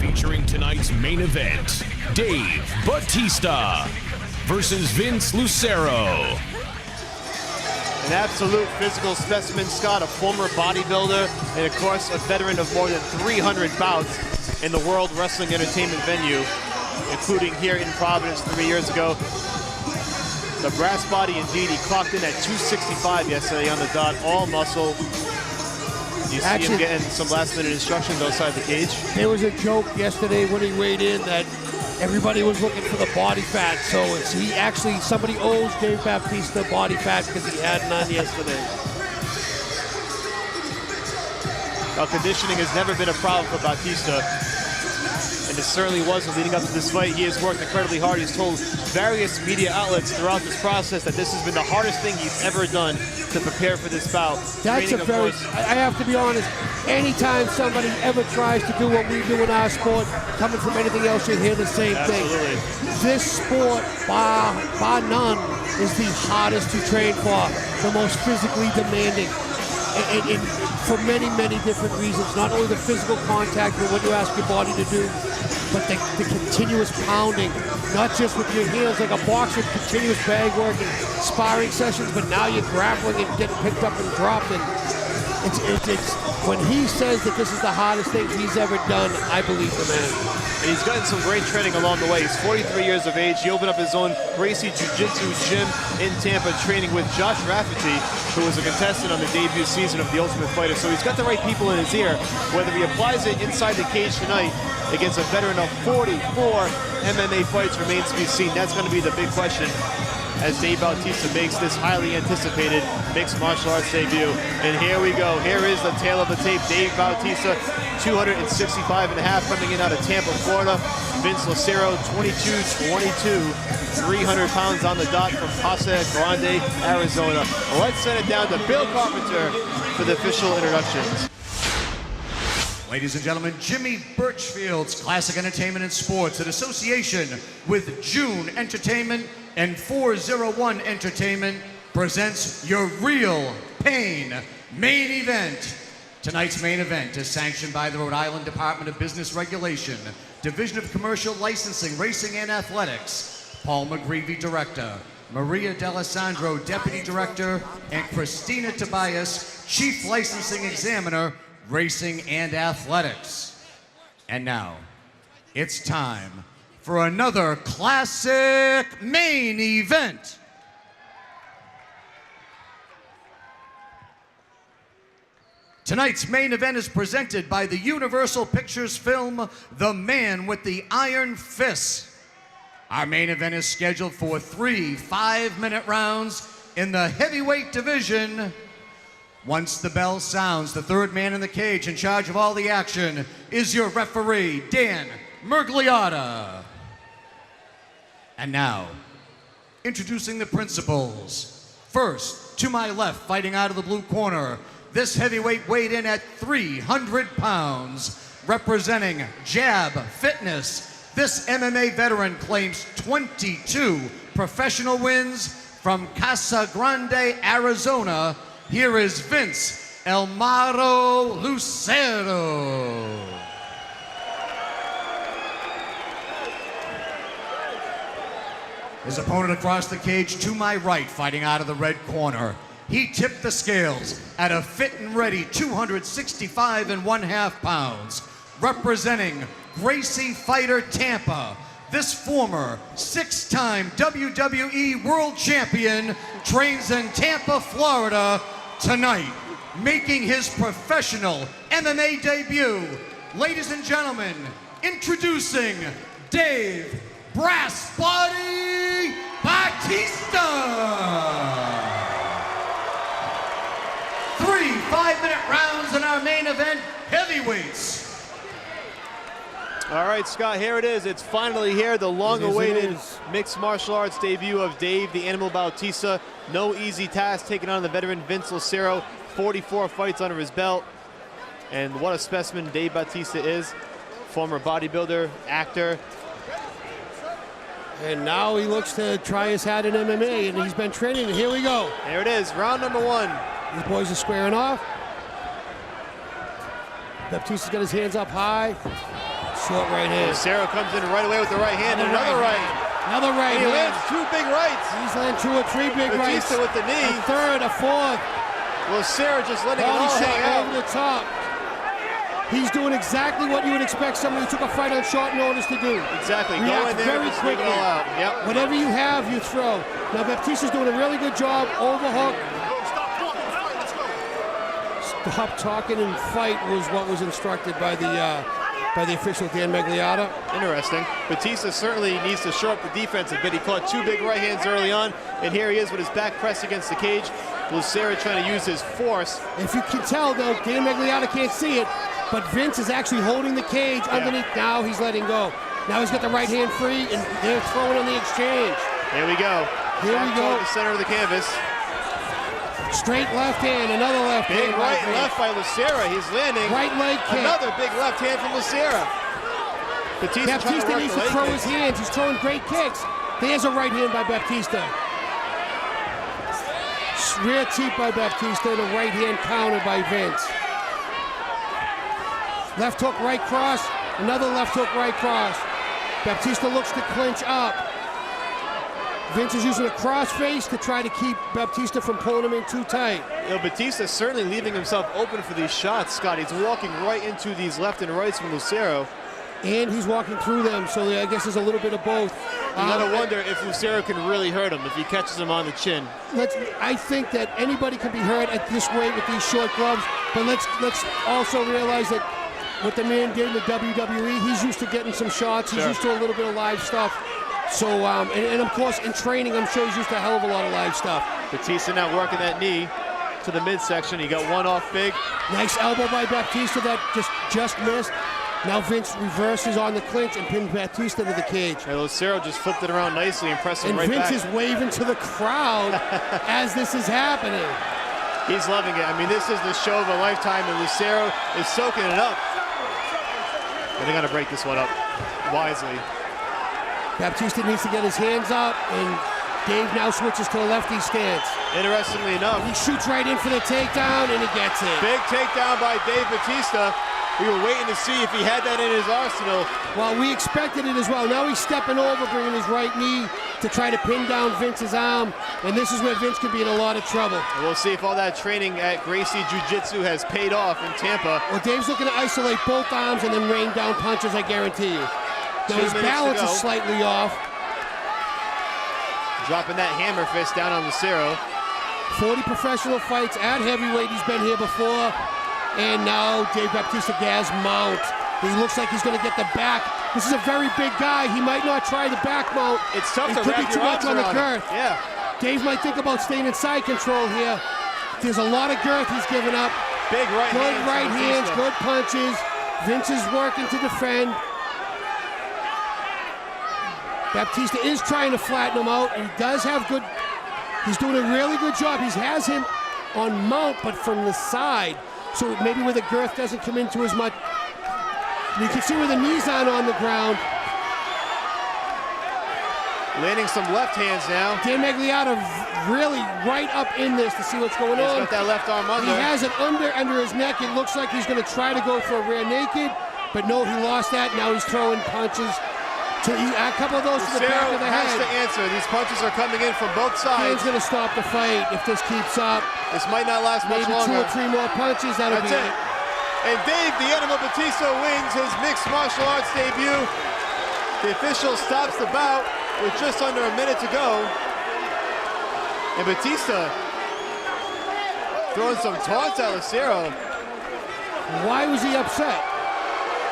featuring tonight's main event, Dave Batista versus Vince Lucero. An absolute physical specimen, Scott, a former bodybuilder, and of course a veteran of more than 300 bouts in the World Wrestling Entertainment venue, including here in Providence 3 years ago. The brass body indeed, he clocked in at 265 yesterday on the dot, all muscle. You see him getting some last-minute instructions outside the cage. There was a joke yesterday when he weighed in that everybody was looking for the body fat, so somebody owes Dave Batista body fat because he had none yesterday. Well, conditioning has never been a problem for Batista, and it certainly wasn't leading up to this fight. He has worked incredibly hard. He's told various media outlets throughout this process that this has been the hardest thing he's ever done to prepare for this bout. That's a very, I have to be honest, anytime somebody ever tries to do what we do in our sport, coming from anything else, you hear the same thing. This sport, bar none, is the hardest to train for, the most physically demanding. And for many, many different reasons. Not only the physical contact and what you ask your body to do, but the continuous pounding, not just with your heels like a boxer, continuous bag work and sparring sessions, but now you're grappling and getting picked up and dropped. And it's when he says that this is the hardest thing he's ever done, I believe the man. And he's gotten some great training along the way. He's 43 years of age. He opened up his own Gracie Jiu-Jitsu gym in Tampa, training with Josh Rafferty, who was a contestant on the debut season of The Ultimate Fighter. So he's got the right people in his ear. Whether he applies it inside the cage tonight against a veteran of 44 MMA fights remains to be seen. That's going to be the big question as Dave Batista makes this highly anticipated mixed martial arts debut. And here we go. Here is the tail of the tape. Dave Batista, 265.5, coming in out of Tampa, Florida. Vince Lucero, 22-22, 300 pounds on the dot from Casa Grande, Arizona. Let's send it down to Bill Carpenter for the official introductions. Ladies and gentlemen, Jimmy Birchfield's Classic Entertainment and Sports in association with June Entertainment and 401 Entertainment presents your Real Pain main event. Tonight's main event is sanctioned by the Rhode Island Department of Business Regulation, Division of Commercial Licensing, Racing and Athletics. Paul McGreevy, Director, Maria D'Alessandro, Deputy Director, and Christina Tobias, Chief Licensing Examiner, Racing and Athletics. And now, it's time for another classic main event. Tonight's main event is presented by the Universal Pictures film, The Man with the Iron Fist. Our main event is scheduled for 3 5-minute rounds in the heavyweight division. Once the bell sounds, the third man in the cage in charge of all the action is your referee, Dan Mergliotta. And now, introducing the principals. First, to my left, fighting out of the blue corner, this heavyweight weighed in at 300 pounds, representing Jab Fitness. This MMA veteran claims 22 professional wins from Casa Grande, Arizona. Here is Vince El Maro Lucero. His opponent across the cage to my right, fighting out of the red corner. He tipped the scales at a fit and ready 265.5 pounds, representing Gracie Fighter Tampa. This former 6-time WWE World Champion trains in Tampa, Florida tonight, making his professional MMA debut. Ladies and gentlemen, introducing Dave Brass Body Batista. 3 5-minute rounds in our main event, heavyweights. All right, Scott, here it is. It's finally here, the long-awaited mixed martial arts debut of Dave the Animal Batista. No easy task taking on the veteran Vince Lucero. 44 fights under his belt. And what a specimen Dave Batista is. Former bodybuilder, actor. And now he looks to try his hat in MMA, and he's been training, and here we go. There it is, round number 1. These boys are squaring off. Batista's got his hands up high. Short right hand. Lucero comes in right away with the right hand and another right. Another right And he hand. lands 2 big rights. He's landing 2 or 3 big rights. Batista with the knee. A third, a fourth. Lucero just letting it Body all shot hang out. over the top. He's doing exactly what you would expect somebody who took a fight on short notice to do. Exactly. Go React in there very and just leave it quickly. all out. Yep. Whatever you have, you throw. Now Batista's doing a really good job. Overhook. Stop talking and fight was what was instructed by the official Dan Magliotta. Interesting. Batista certainly needs to shore up the defense a bit. He caught 2 big right hands early on, and here he is with his back pressed against the cage. Lucero trying to use his force. If you can tell, though, Dan Magliotta can't see it, but Vince is actually holding the cage underneath. Now he's letting go. Now he's got the right hand free, and they're throwing on the exchange. Here we go. Here we Back go. toward the center of the canvas. Straight left hand, another left Big hand. right and left by Lucero. He's landing. Right leg kick. Another big left hand from Lucero. Batista trying to Baptista work needs the to leg throw kicks. his hands. He's throwing great kicks. There's a right hand by Baptista. Rear teep by Baptista and a right hand counter by Vince. Left hook, right cross. Another left hook, right cross. Baptista looks to clinch up. Vince is using a crossface to try to keep Baptista from pulling him in too tight. You know, Batista certainly leaving himself open for these shots, Scott. He's walking right into these left and rights from Lucero. And he's walking through them, so I guess there's a little bit of both. You gotta wonder if Lucero can really hurt him, if he catches him on the chin. I think that anybody can be hurt at this weight with these short gloves, but let's also realize that what the man did in the WWE, he's used to getting some shots. He's used to a little bit of live stuff. So, and of course, in training, I'm sure he's used to a hell of a lot of live stuff. Batista now working that knee to the midsection. He got one off big. Nice elbow by Batista that just missed. Now Vince reverses on the clinch and pins Batista to the cage. And Lucero just flipped it around nicely and pressed him And right Vince back. is waving to the crowd as this is happening. He's loving it. I mean, this is the show of a lifetime, and Lucero is soaking it up. And they got to break this one up wisely. Baptista needs to get his hands up, and Dave now switches to a lefty stance. Interestingly enough, He shoots right in for the takedown, and he gets it. big takedown by Dave Batista. We were waiting to see if he had that in his arsenal. Well, we expected it as well. Now he's stepping over, bringing his right knee to try to pin down Vince's arm, and this is where Vince could be in a lot of trouble. And we'll see if all that training at Gracie Jiu-Jitsu has paid off in Tampa. Well, Dave's looking to isolate both arms and then rain down punches, I guarantee you. Now 2 his minutes balance to go. is slightly off. Dropping that hammer fist down on Lucero. 40 professional fights at heavyweight. He's been here before. And now Dave Batista gas mount. He looks like he's going to get the back. This is a very big guy. He might not try the back mount. It's tough It to could be wrap too your much arms on the around girth. it. Yeah. Dave might think about staying in side control here. There's a lot of girth he's giving up. Big right Good hands right from hands, Batista. good punches. Vince is working to defend. Baptista is trying to flatten him out. He does have good, he's doing a really good job. He has him on mount, but from the side. So maybe where the girth doesn't come into as much. You can see where the knees aren't on the ground. Landing some left hands now. Dan Magliotta really right up in this to see what's going He's on. got that left arm under. He has it under his neck. It looks like he's going to try to go for a rear naked, but no, he lost that. Now he's throwing punches. A couple of those to the back Lucero of the has head. to answer. These punches are coming in from both Dan's sides. going to stop the fight if this keeps up. This might not last much Maybe 2 longer. or 3 more punches. That'll That's be it. And Dave, the Animal Batista, wins his mixed martial arts debut. The official stops the bout with just under a minute to go. And Batista throwing some taunts at Lucero. Why was he upset?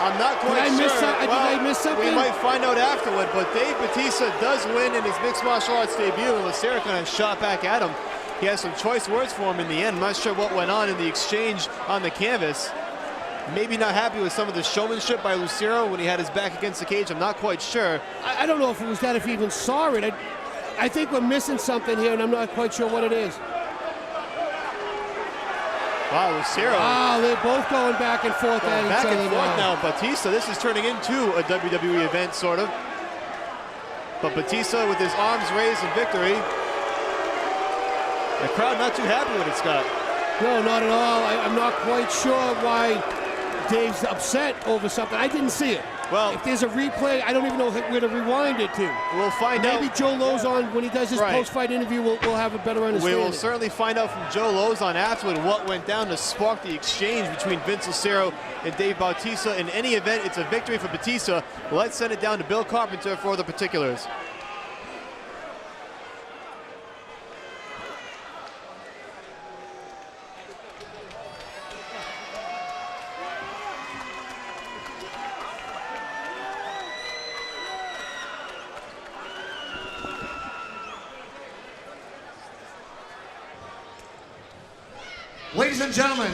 I'm not quite Did I sure. miss some- did I miss something? We might find out afterward, but Dave Batista does win in his mixed martial arts debut, and Lucero kind of shot back at him. He has some choice words for him in the end. I'm not sure what went on in the exchange on the canvas. Maybe not happy with some of the showmanship by Lucero when he had his back against the cage. I'm not quite sure. I don't know if it was that, if he even saw it. I think we're missing something here, and I'm not quite sure what it is. Wow, Lucero. Wow, they're both going back and forth at Back each and other forth now. now. Batista, this is turning into a WWE event, sort of. But Batista with his arms raised in victory. The crowd not too happy with it, Scott. No, not at all. I'm not quite sure why Dave's upset over something. I didn't see it. Well, if there's a replay, I don't even know where to rewind it to. We'll find out. Maybe Joe Lozon, when he does his post-fight interview, we'll have a better understanding. We will certainly find out from Joe Lozon afterward what went down to spark the exchange between Vince Lucero and Dave Batista. In any event, it's a victory for Batista. Let's send it down to Bill Carpenter for the particulars. Ladies and gentlemen,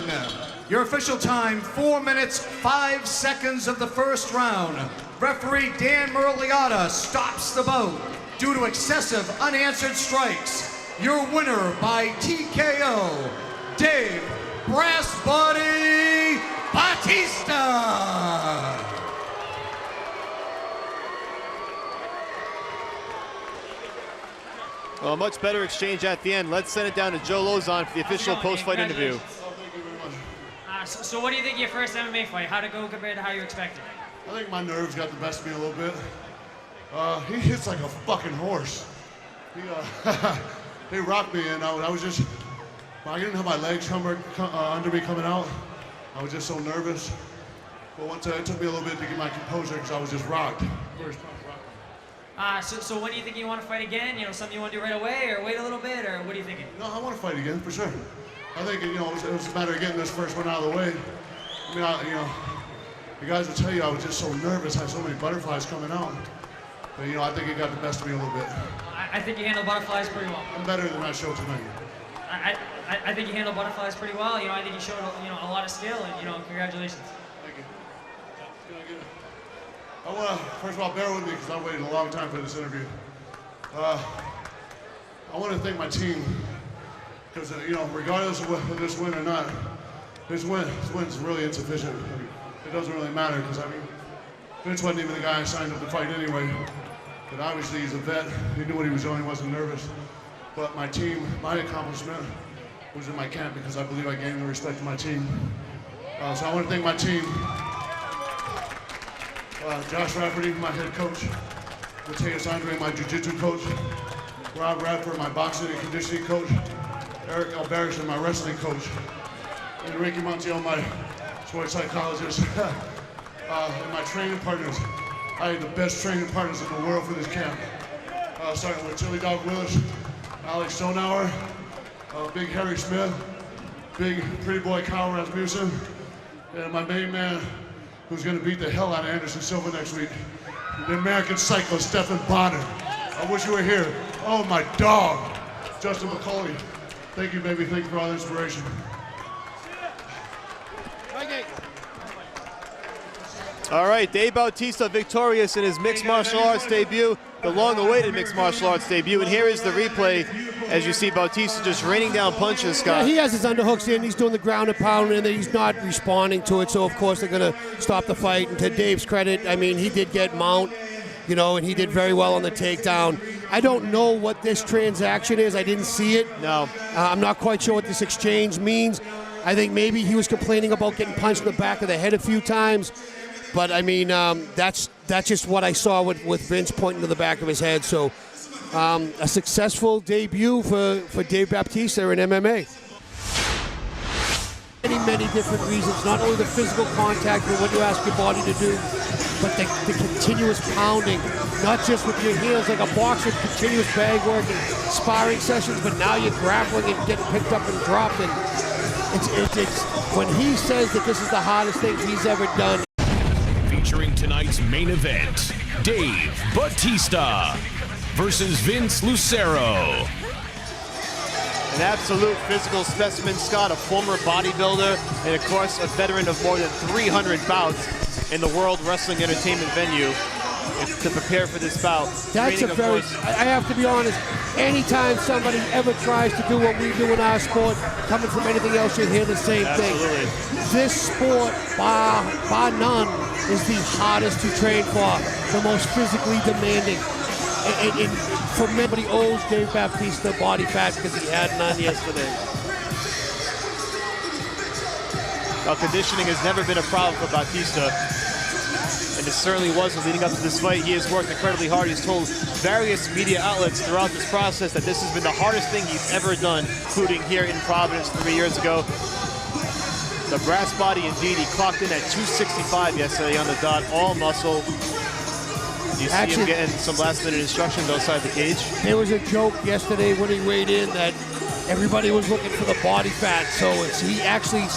your official time, 4 minutes, 5 seconds of the first round. Referee Dan Muraliata stops the bout due to excessive unanswered strikes. Your winner by TKO, Dave Brass Body Batista. Well, a much better exchange at the end. Let's send it down to Joe Lozon for the official post-fight interview. So what do you think of your first MMA fight? How'd it go compared to how you expected? I think my nerves got the best of me a little bit. He hits like a fucking horse. He rocked me, and I was just, I didn't have my legs under me coming out. I was just so nervous. But once it took me a little bit to get my composure because I was just rocked. So when do you think you want to fight again? You know, something you want to do right away, or wait a little bit, or what are you thinking? No, I want to fight again for sure. I think it was a matter of getting this first one out of the way. I mean, the guys will tell you I was just so nervous. I had so many butterflies coming out. But I think it got the best of me a little bit. I think you handled butterflies pretty well. I'm better than I showed tonight. I think you handled butterflies pretty well. I think you showed a lot of skill, and congratulations. Thank you. I want to, first of all, bear with me because I waited a long time for this interview. I want to thank my team because, regardless of whether this win or not, this win's really insufficient. It doesn't really matter because, Vince wasn't even the guy I signed up to fight anyway. But obviously he's a vet. He knew what he was doing. He wasn't nervous. But my team, my accomplishment was in my camp because I believe I gained the respect of my team. So I want to thank my team. Josh Rafferty, my head coach. Mateus Andre, my jiu-jitsu coach. Rob Radford, my boxing and conditioning coach. Eric Alberto, my wrestling coach. And Ricky Montiel, my sports psychologist. And my training partners. I had the best training partners in the world for this camp. Starting with Chili Dog Willis, Alex Stonauer, Big Harry Smith, Big Pretty Boy Kyle Rasmussen, and my main man, who's going to beat the hell out of Anderson Silva next week, the American Psycho, Stephan Bonner. I wish you were here. Oh, my dog, Justin McCauley. Thank you, baby. Thank you for all the inspiration. All right, Dave Bautista victorious in his mixed martial arts debut, the long-awaited mixed martial arts debut. And here is the replay as you see Bautista just raining down punches, Scott. Yeah, he has his underhooks in, he's doing the ground and pound, and he's not responding to it, so of course they're going to stop the fight. And to Dave's credit, he did get mount, and he did very well on the takedown. I don't know what this transaction is. I didn't see it. No. I'm not quite sure what this exchange means. I think maybe he was complaining about getting punched in the back of the head a few times. But, that's just what I saw with Vince pointing to the back of his head. So a successful debut for Dave Batista in MMA. Many different reasons, not only the physical contact and what you ask your body to do, but the continuous pounding, not just with your heels like a boxer, continuous bag work and sparring sessions, but now you're grappling and getting picked up and dropped. And it's when he says that this is the hardest thing he's ever done. Featuring tonight's main event, Dave Batista versus Vince Lucero. An absolute physical specimen, Scott, a former bodybuilder, and of course a veteran of more than 300 bouts in the World Wrestling Entertainment venue to prepare for this bout. That's a very, I have to be honest, anytime somebody ever tries to do what we do in our sport, coming from anything else, you hear the same thing. This sport, bar none, is the hardest to train for, the most physically demanding. And for everybody owes Dave Batista body fat because he had none yesterday. Conditioning has never been a problem for Batista, and it certainly wasn't leading up to this fight. He has worked incredibly hard. He's told various media outlets throughout this process that this has been the hardest thing he's ever done, including here in Providence 3 years ago. The brass body, indeed. He clocked in at 265 yesterday on the dot, all muscle. You see him getting some last-minute instructions outside the cage. There was a joke yesterday when he weighed in that everybody was looking for the body fat, so he actually